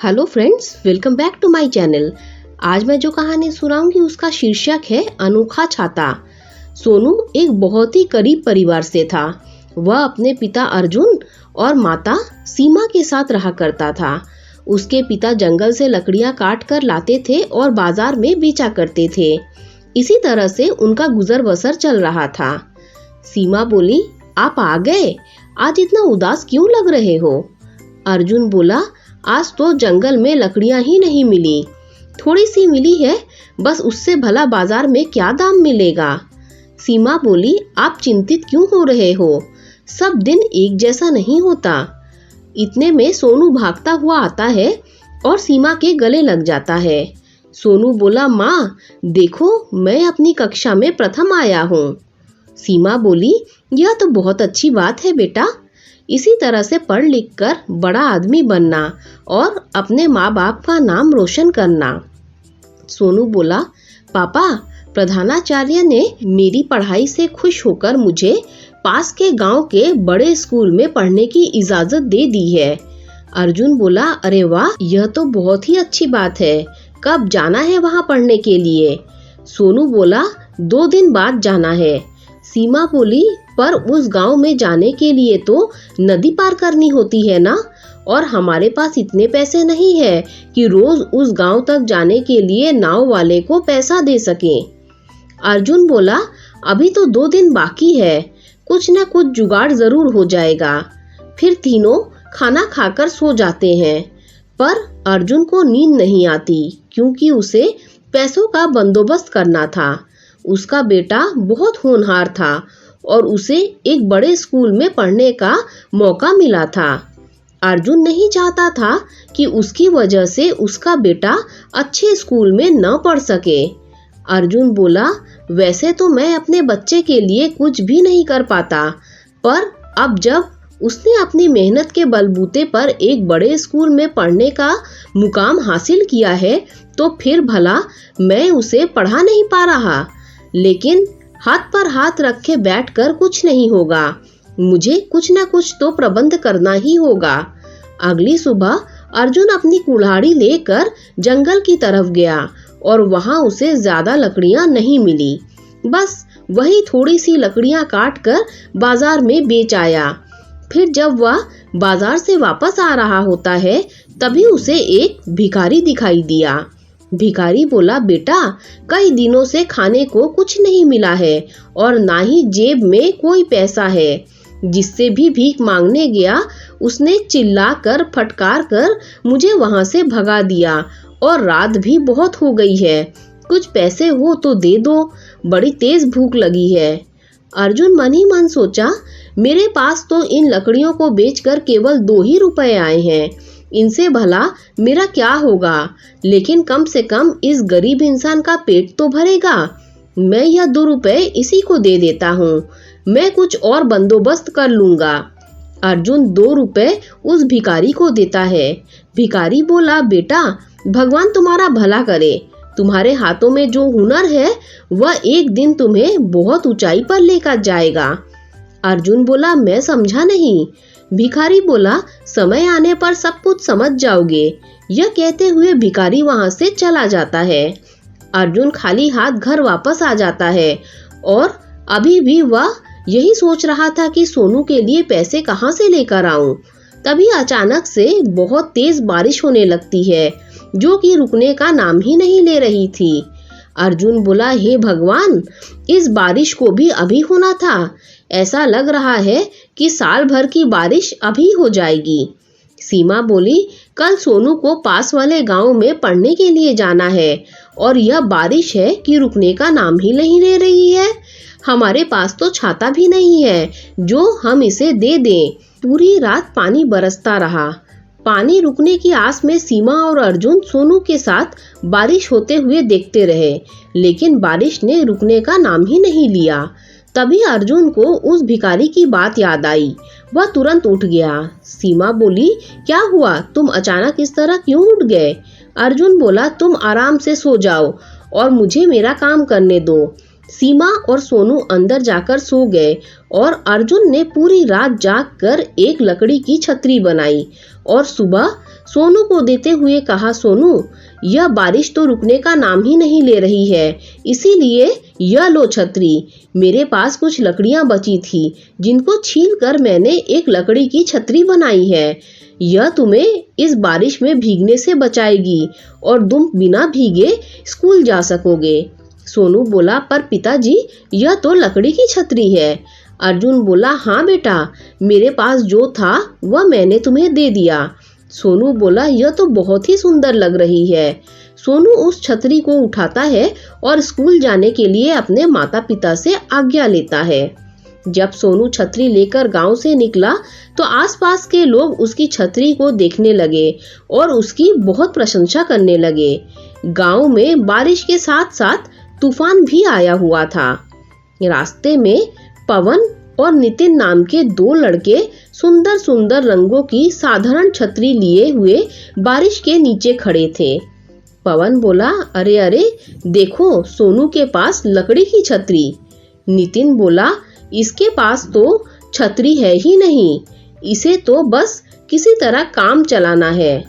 Hello friends, welcome back to my channel. आज मैं जो कहानी सुनाऊंगी उसका शीर्षक है अनोखा छाता। सोनू एक बहुत ही गरीब परिवार से था। वह अपने पिता अर्जुन और माता सीमा के साथ रहा करता था। उसके पिता जंगल से लकड़ियां काट कर लाते थे और बाजार में बेचा करते थे। इसी तरह से उनका गुजर बसर चल रहा था। सीमा बोली, आप आ गए? आज इतना उदास क्यों लग रहे हो? अर्जुन बोला, आज तो जंगल में लकड़ियां ही नहीं मिली, थोड़ी सी मिली है, बस उससे भला बाजार में क्या दाम मिलेगा। सीमा बोली, आप चिंतित क्यों हो रहे हो? सब दिन एक जैसा नहीं होता। इतने में सोनू भागता हुआ आता है और सीमा के गले लग जाता है। सोनू बोला, माँ देखो, मैं अपनी कक्षा में प्रथम आया हूँ। सीमा बोली, यह तो बहुत अच्छी बात है बेटा। इसी तरह से पढ़ लिख कर बड़ा आदमी बनना और अपने माँ बाप का नाम रोशन करना। सोनू बोला, पापा, प्रधानाचार्य ने मेरी पढ़ाई से खुश होकर मुझे पास के गांव के बड़े स्कूल में पढ़ने की इजाजत दे दी है। अर्जुन बोला, अरे वाह, यह तो बहुत ही अच्छी बात है। कब जाना है वहां पढ़ने के लिए? सोनू बोला, 2 दिन बाद जाना है। सीमा बोली, पर उस गांव में जाने के लिए तो नदी पार करनी होती है ना, और हमारे पास इतने पैसे नहीं है कि रोज उस गांव तक जाने के लिए नाव वाले को पैसा दे सकें। अर्जुन बोला, अभी तो 2 दिन बाकी है, कुछ न कुछ जुगाड़ जरूर हो जाएगा। फिर तीनों खाना खाकर सो जाते हैं। पर अर्जुन को नींद नहीं आती क्योंकि उसे पैसों का बंदोबस्त करना था। उसका बेटा बहुत होनहार था और उसे एक बड़े स्कूल में पढ़ने का मौका मिला था। अर्जुन नहीं चाहता था कि उसकी वजह से उसका बेटा अच्छे स्कूल में न पढ़ सके। अर्जुन बोला, वैसे तो मैं अपने बच्चे के लिए कुछ भी नहीं कर पाता, पर अब जब उसने अपनी मेहनत के बलबूते पर एक बड़े स्कूल में पढ़ने का मुकाम हासिल किया है, तो फिर भला मैं उसे पढ़ा नहीं पा रहा। लेकिन हाथ पर हाथ रखे बैठकर कुछ नहीं होगा, मुझे कुछ न कुछ तो प्रबंध करना ही होगा। अगली सुबह अर्जुन अपनी कुल्हाड़ी लेकर जंगल की तरफ गया और वहां उसे ज्यादा लकड़ियां नहीं मिली। बस वही थोड़ी सी लकड़ियां काट कर बाजार में बेच आया। फिर जब वह बाजार से वापस आ रहा होता है, तभी उसे एक भिखारी दिखाई दिया। भिखारी बोला, बेटा, कई दिनों से खाने को कुछ नहीं मिला है और ना ही जेब में कोई पैसा है। जिससे भी भीख मांगने गया, उसने चिल्लाकर फटकार कर मुझे वहां से भगा दिया और रात भी बहुत हो गई है। कुछ पैसे हो तो दे दो, बड़ी तेज भूख लगी है। अर्जुन मन ही मन सोचा, मेरे पास तो इन लकड़ियों को बेचकर केवल 2 ही रुपए आए हैं, इनसे भला मेरा क्या होगा, लेकिन कम से कम इस गरीब इंसान का पेट तो भरेगा। मैं यह 2 रुपए इसी को दे देता हूँ, मैं कुछ और बंदोबस्त कर लूंगा। अर्जुन 2 रुपए उस भिखारी को देता है। भिखारी बोला, बेटा, भगवान तुम्हारा भला करे, तुम्हारे हाथों में जो हुनर है वह एक दिन तुम्हें बहुत ऊंचाई पर लेकर जाएगा। अर्जुन बोला, मैं समझा नहीं। भिखारी बोला, समय आने पर सब कुछ समझ जाओगे। यह कहते हुए भिखारी वहां से चला जाता है। अर्जुन खाली हाथ घर वापस आ जाता है और अभी भी वह यही सोच रहा था कि सोनू के लिए पैसे कहां से लेकर आऊं। तभी अचानक से बहुत तेज बारिश होने लगती है, जो कि रुकने का नाम ही नहीं ले रही थी। अर्जुन बोला, हे भगवान, इस बारिश को भी अभी होना था। ऐसा लग रहा है कि साल भर की बारिश अभी हो जाएगी। सीमा बोली, कल सोनू को पास वाले गांव में पढ़ने के लिए जाना है और यह बारिश है कि रुकने का नाम ही नहीं ले रही है। हमारे पास तो छाता भी नहीं है जो हम इसे दे दें। पूरी रात पानी बरसता रहा। पानी रुकने की आस में सीमा और अर्जुन सोनू के साथ बारिश होते हुए देखते रहे, लेकिन बारिश ने रुकने का नाम ही नहीं लिया। तभी अर्जुन को उस भिखारी की बात याद आई। वह तुरंत उठ गया। सीमा बोली, क्या हुआ, तुम अचानक इस तरह क्यों उठ गए? अर्जुन बोला, तुम आराम से सो जाओ और मुझे मेरा काम करने दो। सीमा और सोनू अंदर जाकर सो गए और अर्जुन ने पूरी रात जागकर एक लकड़ी की छतरी बनाई और सुबह सोनू को देते हुए कहा, सोनू, यह बारिश तो रुकने का नाम ही नहीं ले रही है, इसीलिए यह लो छतरी। मेरे पास कुछ लकड़ियां बची थी जिनको छील कर मैंने एक लकड़ी की छतरी बनाई है। यह तुम्हें इस बारिश में भीगने से बचाएगी और तुम बिना भीगे स्कूल जा सकोगे। सोनू बोला, पर पिताजी, यह तो लकड़ी की छतरी है। अर्जुन बोला, हाँ बेटा, मेरे पास जो था वह मैंने तुम्हें दे दिया। सोनू बोला, यह तो बहुत ही सुंदर लग रही है। सोनू उस छतरी को उठाता है और स्कूल जाने के लिए अपने माता पिता से आज्ञा लेता है। जब सोनू छतरी लेकर गांव से निकला तो आसपास के लोग उसकी छतरी को देखने लगे और उसकी बहुत प्रशंसा करने लगे। गांव में बारिश के साथ साथ तूफान भी आया हुआ था। रास्ते में पवन और नितिन नाम के दो लड़के सुंदर सुंदर रंगों की साधारण छतरी लिए हुए बारिश के नीचे खड़े थे। पवन बोला, अरे अरे देखो, सोनू के पास लकड़ी की छतरी। नितिन बोला, इसके पास तो छतरी है ही नहीं, इसे तो बस किसी तरह काम चलाना है।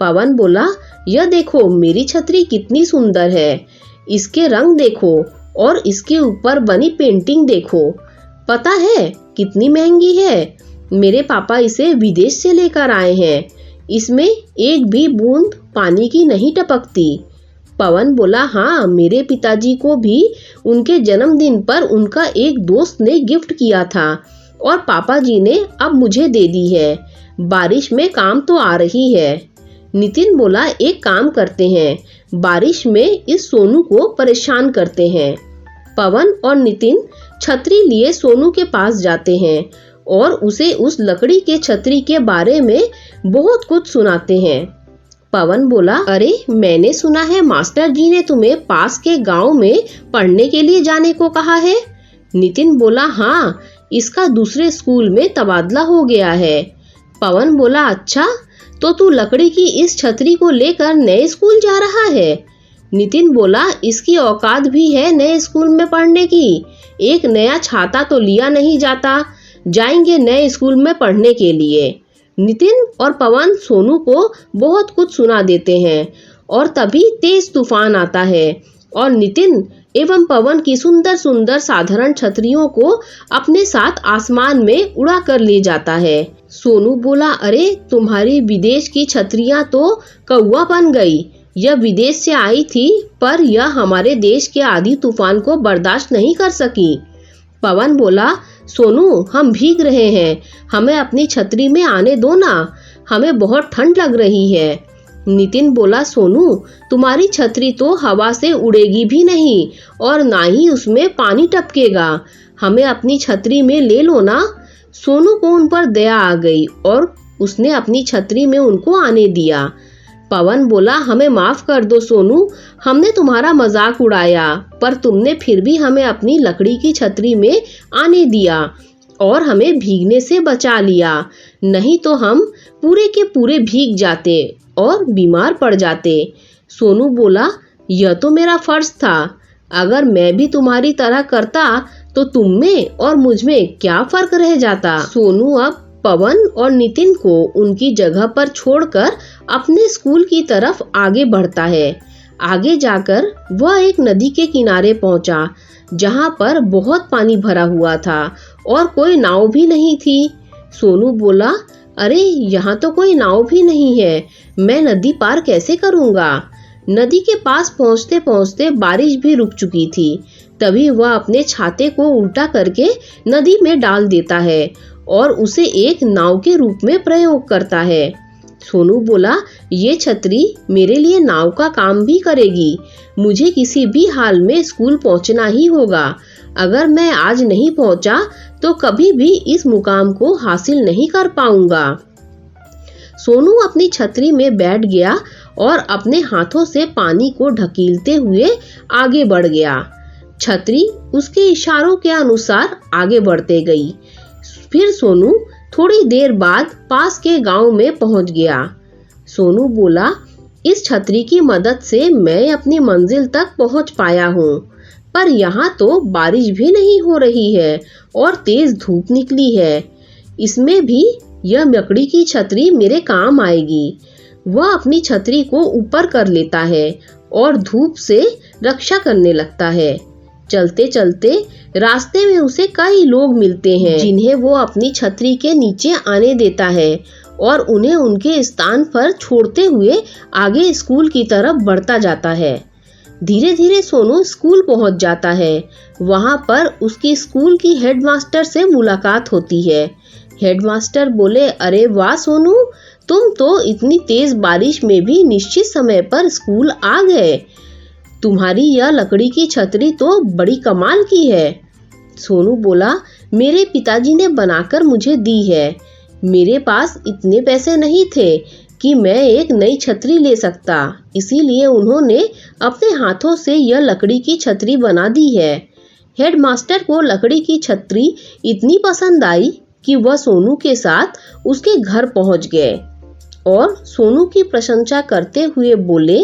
पवन बोला, यह देखो मेरी छतरी कितनी सुंदर है, इसके रंग देखो और इसके ऊपर बनी पेंटिंग देखो। पता है कितनी महंगी है, मेरे पापा इसे विदेश से लेकर आए हैं, इसमें एक भी बूंद पानी की नहीं टपकती। पवन बोला, हाँ, मेरे पिताजी को भी उनके जन्मदिन पर उनका एक दोस्त ने गिफ्ट किया था और पापा जी ने अब मुझे दे दी है। बारिश में काम तो आ रही है। नितिन बोला, एक काम करते हैं, बारिश में इस सोनू को परेशान करते हैं। पवन और नितिन छतरी लिए सोनू के पास जाते हैं और उसे उस लकड़ी के छतरी के बारे में बहुत कुछ सुनाते हैं। पवन बोला, अरे मैंने सुना है मास्टर जी ने तुम्हें पास के गांव में पढ़ने के लिए जाने को कहा है। नितिन बोला, हाँ, इसका दूसरे स्कूल में तबादला हो गया है। पवन बोला, अच्छा, तो तू लकड़ी की इस छतरी को लेकर नए स्कूल जा रहा है। नितिन बोला, इसकी औकात भी है नए स्कूल में पढ़ने की, एक नया छाता तो लिया नहीं जाता, जाएंगे नए स्कूल में पढ़ने के लिए। नितिन और पवन सोनू को बहुत कुछ सुना देते हैं और तभी तेज तूफान आता है और नितिन एवं पवन की सुंदर सुंदर साधारण छतरियों को अपने साथ आसमान में उड़ा कर ले जाता है। सोनू बोला, अरे तुम्हारी विदेश की छतरियां तो कौवा बन गई, यह विदेश से आई थी पर यह हमारे देश के आंधी तूफान को बर्दाश्त नहीं कर सकी। पवन बोला, सोनू, हम भीग रहे हैं, हमें अपनी छतरी में आने दो ना, हमें बहुत ठंड लग रही है। नितिन बोला, सोनू, तुम्हारी छतरी तो हवा से उड़ेगी भी नहीं और ना ही उसमें पानी टपकेगा, हमें अपनी छतरी में ले लो ना। सोनू को उन पर दया आ गई और उसने अपनी छतरी में उनको आने दिया। पवन बोला, हमें माफ कर दो सोनू, हमने तुम्हारा मजाक उड़ाया, पर तुमने फिर भी हमें अपनी लकड़ी की छतरी में आने दिया और हमें भीगने से बचा लिया, नहीं तो हम पूरे के पूरे भीग जाते और बीमार पड़ जाते। सोनू बोला, यह तो मेरा फर्ज था, अगर मैं भी तुम्हारी तरह करता तो तुम में और मुझ में क्या फर्क रह जाता। सोनू अब पवन और नितिन को उनकी जगह पर छोड़कर अपने स्कूल की तरफ आगे बढ़ता है। आगे जाकर वह एक नदी के किनारे पहुंचा जहां पर बहुत पानी भरा हुआ था और कोई नाव भी नहीं थी। सोनू बोला, अरे यहाँ तो कोई नाव भी नहीं है, मैं नदी पार कैसे करूँगा। नदी के पास पहुँचते पहुँचते बारिश भी रुक चुकी थी। तभी वह अपने छाते को उल्टा करके नदी में डाल देता है और उसे एक नाव के रूप में प्रयोग करता है। सोनू बोला, ये छतरी मेरे लिए नाव का काम भी करेगी, मुझे किसी भी हाल में स्कूल पहुंचना ही होगा, अगर मैं आज नहीं पहुंचा तो कभी भी इस मुकाम को हासिल नहीं कर पाऊंगा। सोनू अपनी छतरी में बैठ गया और अपने हाथों से पानी को ढकेलते हुए आगे बढ़ गया। छतरी उसके इशारों के अनुसार आगे बढ़ते गई। फिर सोनू थोड़ी देर बाद पास के गांव में पहुंच गया। सोनू बोला, इस छतरी की मदद से मैं अपनी मंजिल तक पहुंच पाया हूं, पर यहाँ तो बारिश भी नहीं हो रही है और तेज धूप निकली है, इसमें भी यह लकड़ी की छतरी मेरे काम आएगी। वह अपनी छतरी को ऊपर कर लेता है और धूप से रक्षा करने लगता है। चलते चलते रास्ते में उसे कई लोग मिलते हैं जिन्हें वो अपनी छतरी के नीचे आने देता है और उन्हें उनके स्थान पर छोड़ते हुए आगे स्कूल की तरफ बढ़ता जाता है। धीरे धीरे सोनू स्कूल पहुंच जाता है। वहां पर उसकी स्कूल की हेडमास्टर से मुलाकात होती है। हेडमास्टर बोले, अरे वाह सोनू, तुम तो इतनी तेज बारिश में भी निश्चित समय पर स्कूल आ गए। तुम्हारी यह लकड़ी की छतरी तो बड़ी कमाल की है। सोनू बोला, मेरे पिताजी ने बनाकर मुझे दी है। मेरे पास इतने पैसे नहीं थे कि मैं एक नई छतरी ले सकता, इसीलिए उन्होंने अपने हाथों से यह लकड़ी की छतरी बना दी है। हेडमास्टर को लकड़ी की छतरी इतनी पसंद आई कि वह सोनू के साथ उसके घर पहुंच गए और सोनू की प्रशंसा करते हुए बोले,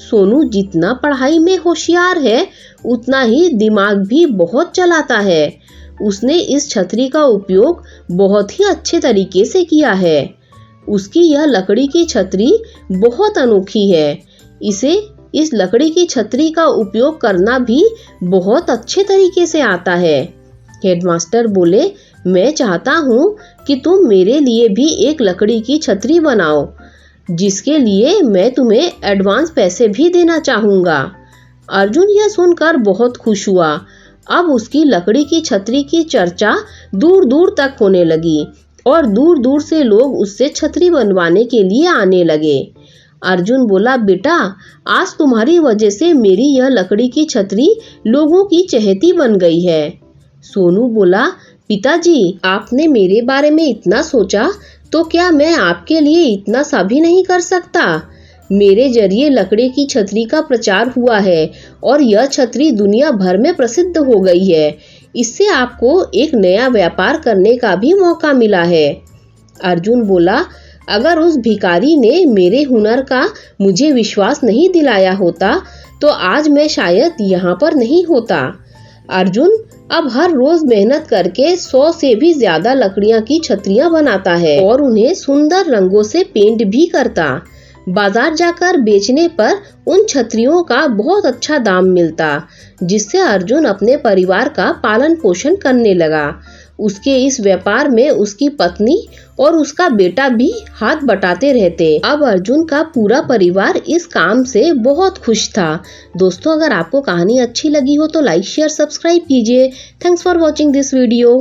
सोनू जितना पढ़ाई में होशियार है उतना ही दिमाग भी बहुत चलाता है। उसने इस छतरी का उपयोग बहुत ही अच्छे तरीके से किया है। उसकी यह लकड़ी की छतरी बहुत अनोखी है। इस लकड़ी की छतरी का उपयोग करना भी बहुत अच्छे तरीके से आता है। हेडमास्टर बोले, मैं चाहता हूँ कि तुम मेरे लिए भी एक लकड़ी की छतरी बनाओ, जिसके लिए मैं तुम्हें एडवांस पैसे भी देना चाहूँगा। अर्जुन यह सुनकर बहुत खुश हुआ। अब उसकी लकड़ी की छतरी की चर्चा दूर दूर तक होने लगी और दूर दूर से लोग उससे छतरी बनवाने के लिए आने लगे। अर्जुन बोला, बेटा, आज तुम्हारी वजह से मेरी यह लकड़ी की छतरी लोगों की चहेती बन गई है। सोनू बोला, पिताजी, आपने मेरे बारे में इतना सोचा तो क्या मैं आपके लिए इतना सा भी नहीं कर सकता? मेरे जरिए लकड़ी की छतरी का प्रचार हुआ है और यह छतरी दुनिया भर में प्रसिद्ध हो गई है। इससे आपको एक नया व्यापार करने का भी मौका मिला है। अर्जुन बोला, अगर उस भिखारी ने मेरे हुनर का मुझे विश्वास नहीं दिलाया होता तो आज मैं शायद यहाँ पर नहीं होता। अर्जुन अब हर रोज मेहनत करके 100 से भी ज्यादा लकड़ियाँ की छतरियाँ बनाता है और उन्हें सुंदर रंगों से पेंट भी करता। बाजार जाकर बेचने पर उन छतरियों का बहुत अच्छा दाम मिलता, जिससे अर्जुन अपने परिवार का पालन पोषण करने लगा। उसके इस व्यापार में उसकी पत्नी और उसका बेटा भी हाथ बटाते रहते। अब अर्जुन का पूरा परिवार इस काम से बहुत खुश था। दोस्तों, अगर आपको कहानी अच्छी लगी हो तो लाइक, शेयर, सब्सक्राइब कीजिए। Thanks for watching this video.